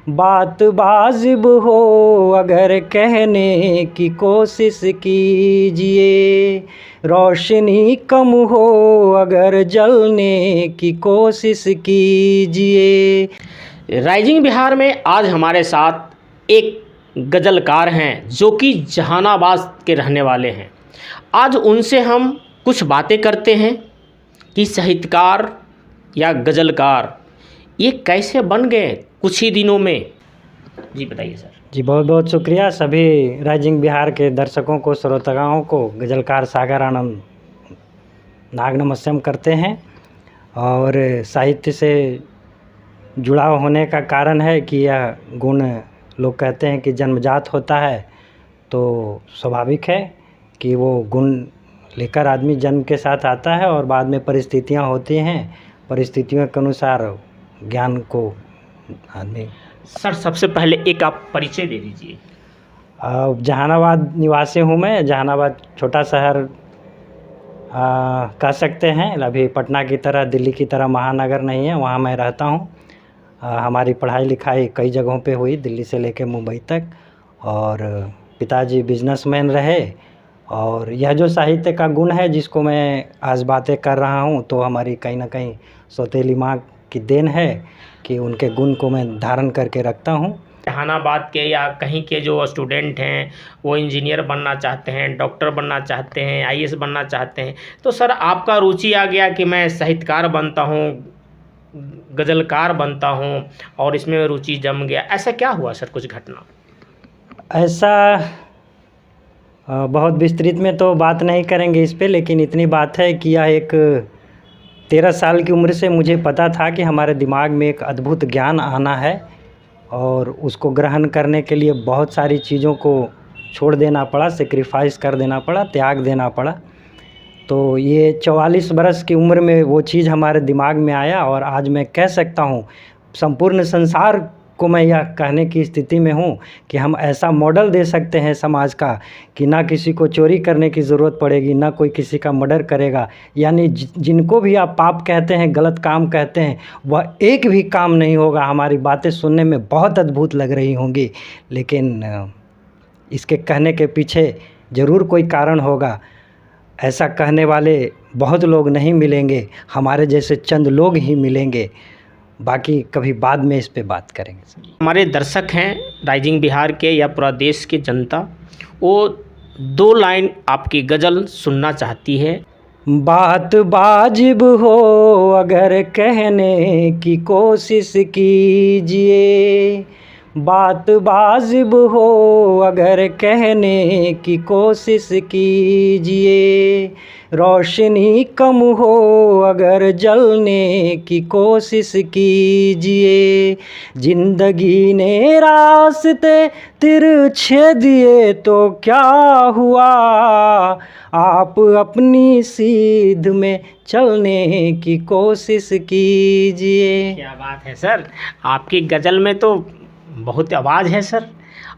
बात वाजिब हो अगर कहने की कोशिश कीजिए, रोशनी कम हो अगर जलने की कोशिश कीजिए। राइजिंग बिहार में आज हमारे साथ एक गज़लकार हैं जो कि जहानाबाद के रहने वाले हैं। आज उनसे हम कुछ बातें करते हैं कि साहित्यकार या गज़लकार ये कैसे बन गए कुछ ही दिनों में। जी बताइए सर। जी बहुत बहुत शुक्रिया सभी राइजिंग बिहार के दर्शकों को, श्रोताओं को गज़लकार सागर आनंद नाग नमस्यम करते हैं। और साहित्य से जुड़ाव होने का कारण है कि यह गुण लोग कहते हैं कि जन्मजात होता है, तो स्वाभाविक है कि वो गुण लेकर आदमी जन्म के साथ आता है और बाद में परिस्थितियां होती हैं, परिस्थितियों के अनुसार ज्ञान को आदमी। सर सबसे पहले एक आप परिचय दे दीजिए। जहानाबाद निवासी हूँ मैं। जहानाबाद छोटा शहर कह सकते हैं। अभी पटना की तरह, दिल्ली की तरह महानगर नहीं है, वहाँ मैं रहता हूँ। हमारी पढ़ाई लिखाई कई जगहों पे हुई, दिल्ली से लेकर मुंबई तक। और पिताजी बिजनेसमैन रहे। और यह जो साहित्य का गुण है जिसको मैं आज बातें कर रहा हूँ, तो हमारी कहीं ना कहीं सौतेली माँ की देन है कि उनके गुण को मैं धारण करके रखता हूँ। जहानाबाद के या कहीं के जो स्टूडेंट हैं वो इंजीनियर बनना चाहते हैं, डॉक्टर बनना चाहते हैं, आईएएस बनना चाहते हैं, तो सर आपका रुचि आ गया कि मैं साहित्यकार बनता हूँ, गज़लकार बनता हूँ और इसमें रुचि जम गया। ऐसा क्या हुआ सर, कुछ घटना? ऐसा बहुत विस्तृत में तो बात नहीं करेंगे इस पे, लेकिन इतनी बात है कि यह एक 13 साल की उम्र से मुझे पता था कि हमारे दिमाग में एक अद्भुत ज्ञान आना है और उसको ग्रहण करने के लिए बहुत सारी चीज़ों को छोड़ देना पड़ा, सेक्रीफाइस कर देना पड़ा, त्याग देना पड़ा। तो ये 44 बरस की उम्र में वो चीज़ हमारे दिमाग में आया और आज मैं कह सकता हूँ, संपूर्ण संसार को मैं यह कहने की स्थिति में हूँ कि हम ऐसा मॉडल दे सकते हैं समाज का कि ना किसी को चोरी करने की ज़रूरत पड़ेगी, ना कोई किसी का मर्डर करेगा। यानी जिनको भी आप पाप कहते हैं, गलत काम कहते हैं, वह एक भी काम नहीं होगा। हमारी बातें सुनने में बहुत अद्भुत लग रही होंगी, लेकिन इसके कहने के पीछे ज़रूर कोई कारण होगा। ऐसा कहने वाले बहुत लोग नहीं मिलेंगे, हमारे जैसे चंद लोग ही मिलेंगे। बाकी कभी बाद में इस पे बात करेंगे। हमारे दर्शक हैं राइजिंग बिहार के या पूरा देश की जनता, वो 2 लाइन आपकी गज़ल सुनना चाहती है। बात वाजिब हो अगर कहने की कोशिश कीजिए, बात वाजिब हो अगर कहने की कोशिश कीजिए, रोशनी कम हो अगर जलने की कोशिश कीजिए, जिंदगी ने रास्ते तिरछे दिए तो क्या हुआ, आप अपनी सीध में चलने की कोशिश कीजिए। क्या बात है सर, आपकी गज़ल में तो बहुत आवाज़ है सर।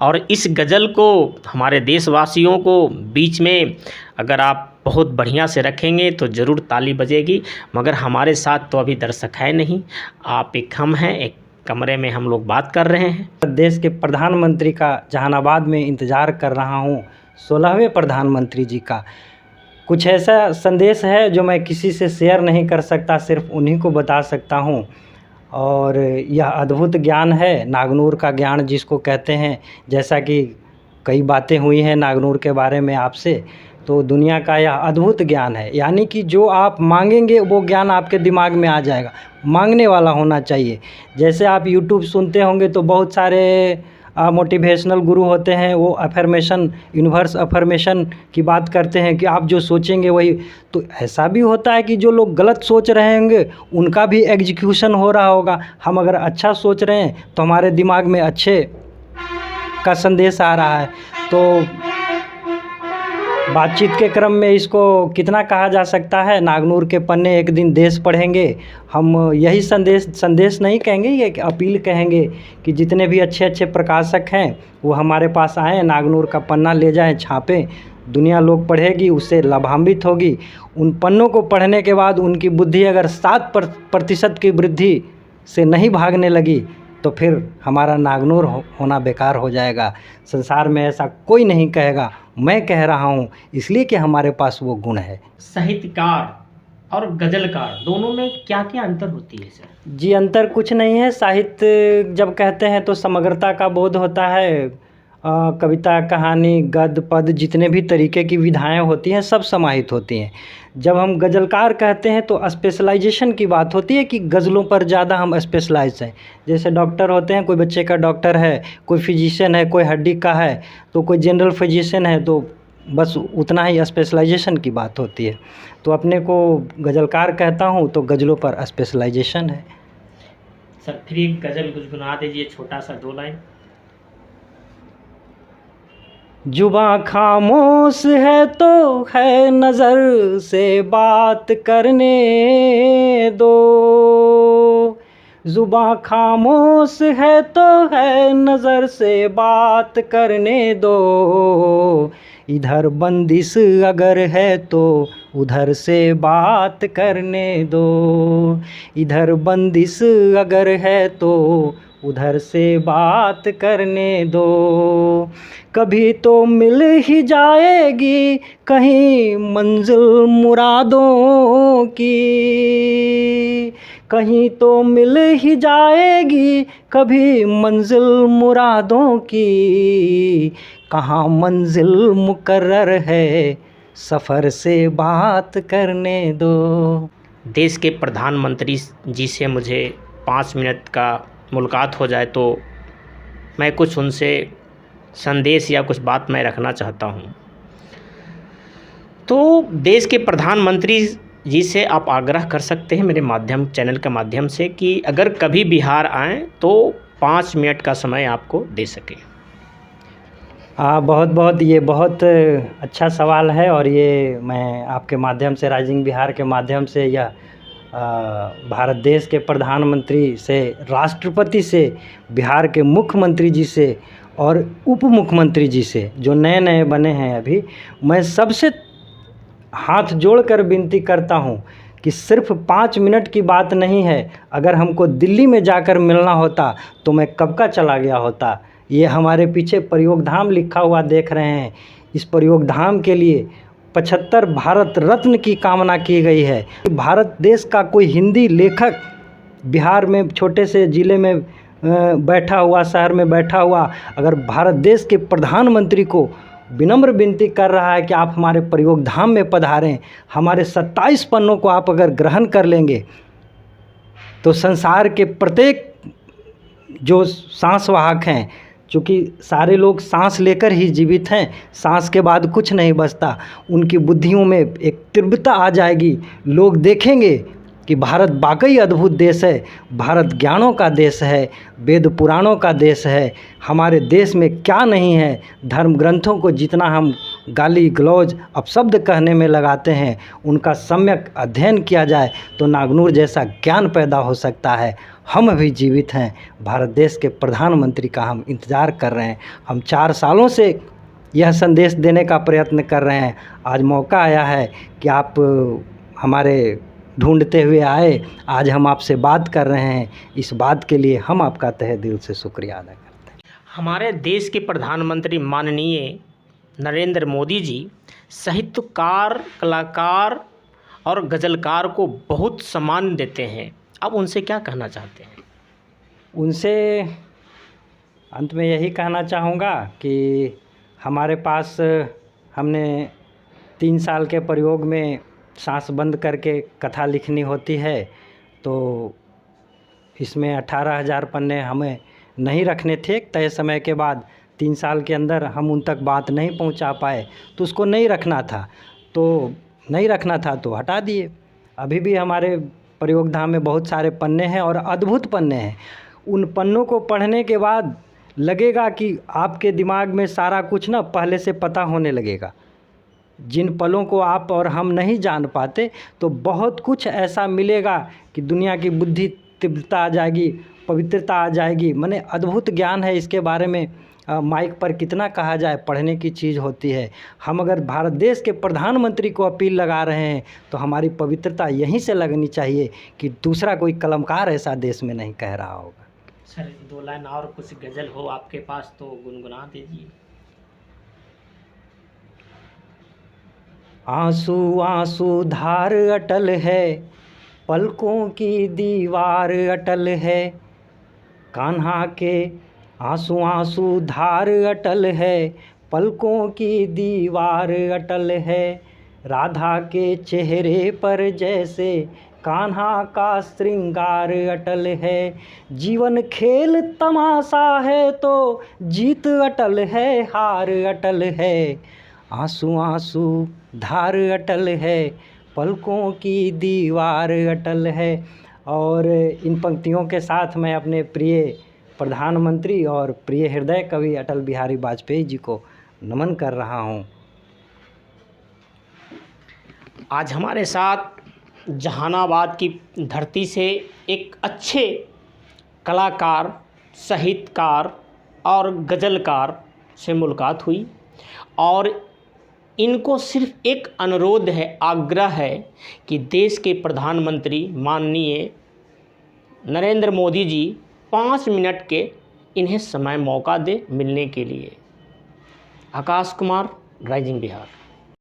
और इस गज़ल को हमारे देशवासियों को बीच में अगर आप बहुत बढ़िया से रखेंगे तो ज़रूर ताली बजेगी। मगर हमारे साथ तो अभी दर्शक है नहीं, आप एक हम हैं, एक कमरे में हम लोग बात कर रहे हैं। देश के प्रधानमंत्री का जहानाबाद में इंतज़ार कर रहा हूँ, 16वें प्रधानमंत्री जी का। कुछ ऐसा संदेश है जो मैं किसी से शेयर नहीं कर सकता, सिर्फ उन्हीं को बता सकता हूँ। और यह अद्भुत ज्ञान है, नागनूर का ज्ञान जिसको कहते हैं। जैसा कि कई बातें हुई हैं नागनूर के बारे में आपसे, तो दुनिया का यह अद्भुत ज्ञान है। यानी कि जो आप मांगेंगे वो ज्ञान आपके दिमाग में आ जाएगा। मांगने वाला होना चाहिए। जैसे आप यूट्यूब सुनते होंगे तो बहुत सारे मोटिवेशनल गुरु होते हैं, वो अफर्मेशन, यूनिवर्स अफर्मेशन की बात करते हैं कि आप जो सोचेंगे वही। तो ऐसा भी होता है कि जो लोग गलत सोच रहे होंगे उनका भी एग्जीक्यूशन हो रहा होगा। हम अगर अच्छा सोच रहे हैं तो हमारे दिमाग में अच्छे का संदेश आ रहा है। तो बातचीत के क्रम में इसको कितना कहा जा सकता है, नागनूर के पन्ने एक दिन देश पढ़ेंगे। हम यही संदेश नहीं कहेंगे, ये अपील कहेंगे कि जितने भी अच्छे अच्छे प्रकाशक हैं वो हमारे पास आएँ, नागनूर का पन्ना ले जाएं, छापें। दुनिया लोग पढ़ेगी, उससे लाभान्वित होगी। उन पन्नों को पढ़ने के बाद उनकी बुद्धि अगर 7% की वृद्धि से नहीं भागने लगी तो तो फिर हमारा नागनूर होना बेकार हो जाएगा। संसार में ऐसा कोई नहीं कहेगा, मैं कह रहा हूँ इसलिए कि हमारे पास वो गुण है। साहित्यकार और गज़लकार दोनों में क्या क्या अंतर होती है सर? जी, अंतर कुछ नहीं है। साहित्य जब कहते हैं तो समग्रता का बोध होता है। कविता, कहानी, गद्य, पद, जितने भी तरीके की विधाएं होती हैं सब समाहित होती हैं। जब हम गज़लकार कहते हैं तो स्पेशलाइजेशन की बात होती है कि गज़लों पर ज़्यादा हम स्पेशलाइज हैं। जैसे डॉक्टर होते हैं, कोई बच्चे का डॉक्टर है, कोई फिजिशियन है, कोई हड्डी का है, तो कोई जनरल फिजिशियन है, तो बस उतना ही स्पेशलाइजेशन की बात होती है। तो अपने को गज़लकार कहता हूँ तो गज़लों पर स्पेशलाइजेशन है। सर फिर एक गज़ल गुनगुना दीजिए, छोटा सा 2 लाइन। जुबां खामोश है तो है नज़र से बात करने दो, जुबां खामोश है तो है नज़र से बात करने दो, इधर बंदिश अगर है तो उधर से बात करने दो, इधर बंदिश अगर है तो उधर से बात करने दो, कभी तो मिल ही जाएगी कहीं मंजिल मुरादों की, कहीं तो मिल ही जाएगी कभी मंजिल मुरादों की, कहाँ मंजिल मुकर्रर है सफ़र से बात करने दो। देश के प्रधानमंत्री जी से मुझे 5 मिनट का मुलाकात हो जाए तो मैं कुछ उनसे संदेश या कुछ बात मैं रखना चाहता हूँ। तो देश के प्रधानमंत्री जी से आप आग्रह कर सकते हैं मेरे चैनल के माध्यम से कि अगर कभी बिहार आएँ तो 5 मिनट का समय आपको दे सकें। ये बहुत अच्छा सवाल है, और ये मैं आपके माध्यम से, राइजिंग बिहार के माध्यम से, यह भारत देश के प्रधानमंत्री से, राष्ट्रपति से, बिहार के मुख्यमंत्री जी से और उप मुख्यमंत्री जी से जो नए नए बने हैं अभी, मैं सबसे हाथ जोड़कर विनती करता हूँ कि सिर्फ 5 मिनट की बात नहीं है। अगर हमको दिल्ली में जाकर मिलना होता तो मैं कब का चला गया होता। ये हमारे पीछे प्रयोग धाम लिखा हुआ देख रहे हैं, इस प्रयोग धाम के लिए 75 भारत रत्न की कामना की गई है। भारत देश का कोई हिंदी लेखक बिहार में छोटे से ज़िले में बैठा हुआ, शहर में बैठा हुआ, अगर भारत देश के प्रधानमंत्री को विनम्र विनती कर रहा है कि आप हमारे प्रयोग धाम में पधारें, हमारे 27 पन्नों को आप अगर ग्रहण कर लेंगे तो संसार के प्रत्येक जो सांस वाहक हैं, चूँकि सारे लोग सांस लेकर ही जीवित हैं, सांस के बाद कुछ नहीं बचता, उनकी बुद्धियों में एक तीव्रता आ जाएगी। लोग देखेंगे कि भारत वाकई अद्भुत देश है, भारत ज्ञानों का देश है, वेद पुराणों का देश है। हमारे देश में क्या नहीं है। धर्म ग्रंथों को जितना हम गाली गलौज अपशब्द कहने में लगाते हैं, उनका सम्यक अध्ययन किया जाए तो नागनूर जैसा ज्ञान पैदा हो सकता है। हम अभी जीवित हैं। भारत देश के प्रधानमंत्री का हम इंतज़ार कर रहे हैं। हम 4 सालों से यह संदेश देने का प्रयत्न कर रहे हैं। आज मौका आया है कि आप हमारे ढूंढते हुए आए, आज हम आपसे बात कर रहे हैं। इस बात के लिए हम आपका तहे दिल से शुक्रिया अदा करते हैं। हमारे देश के प्रधानमंत्री माननीय नरेंद्र मोदी जी साहित्यकार, कलाकार और गज़लकार को बहुत सम्मान देते हैं। आप उनसे क्या कहना चाहते हैं? उनसे अंत में यही कहना चाहूँगा कि हमारे पास हमने 3 साल के प्रयोग में सांस बंद करके कथा लिखनी होती है, तो इसमें 18,000 पन्ने हमें नहीं रखने थे। तय समय के बाद 3 साल के अंदर हम उन तक बात नहीं पहुंचा पाए, तो उसको नहीं रखना था तो हटा दिए। अभी भी हमारे प्रयोग धाम में बहुत सारे पन्ने हैं और अद्भुत पन्ने हैं। उन पन्नों को पढ़ने के बाद लगेगा कि आपके दिमाग में सारा कुछ ना पहले से पता होने लगेगा। जिन पलों को आप और हम नहीं जान पाते, तो बहुत कुछ ऐसा मिलेगा कि दुनिया की बुद्धि तीव्रता आ जाएगी, पवित्रता आ जाएगी। माने अद्भुत ज्ञान है। इसके बारे में माइक पर कितना कहा जाए, पढ़ने की चीज़ होती है। हम अगर भारत देश के प्रधानमंत्री को अपील लगा रहे हैं तो हमारी पवित्रता यहीं से लगनी चाहिए कि दूसरा कोई कलमकार ऐसा देश में नहीं कह रहा होगा। सर 2 लाइन और कुछ गज़ल हो आपके पास तो गुनगुना दीजिए। आंसू आंसू धार अटल है, पलकों की दीवार अटल है। कान्हा के आंसू आंसू धार अटल है, पलकों की दीवार अटल है। राधा के चेहरे पर जैसे कान्हा का श्रृंगार अटल है। जीवन खेल तमाशा है तो जीत अटल है, हार अटल है। आंसू आंसू धार अटल है, पलकों की दीवार अटल है। और इन पंक्तियों के साथ मैं अपने प्रिय प्रधानमंत्री और प्रिय हृदय कवि अटल बिहारी वाजपेयी जी को नमन कर रहा हूँ। आज हमारे साथ जहानाबाद की धरती से एक अच्छे कलाकार, साहित्यकार और गज़लकार से मुलाकात हुई और इनको सिर्फ एक अनुरोध है, आग्रह है कि देश के प्रधानमंत्री माननीय नरेंद्र मोदी जी 5 मिनट के इन्हें समय मौका दे मिलने के लिए। आकाश कुमार, राइजिंग बिहार।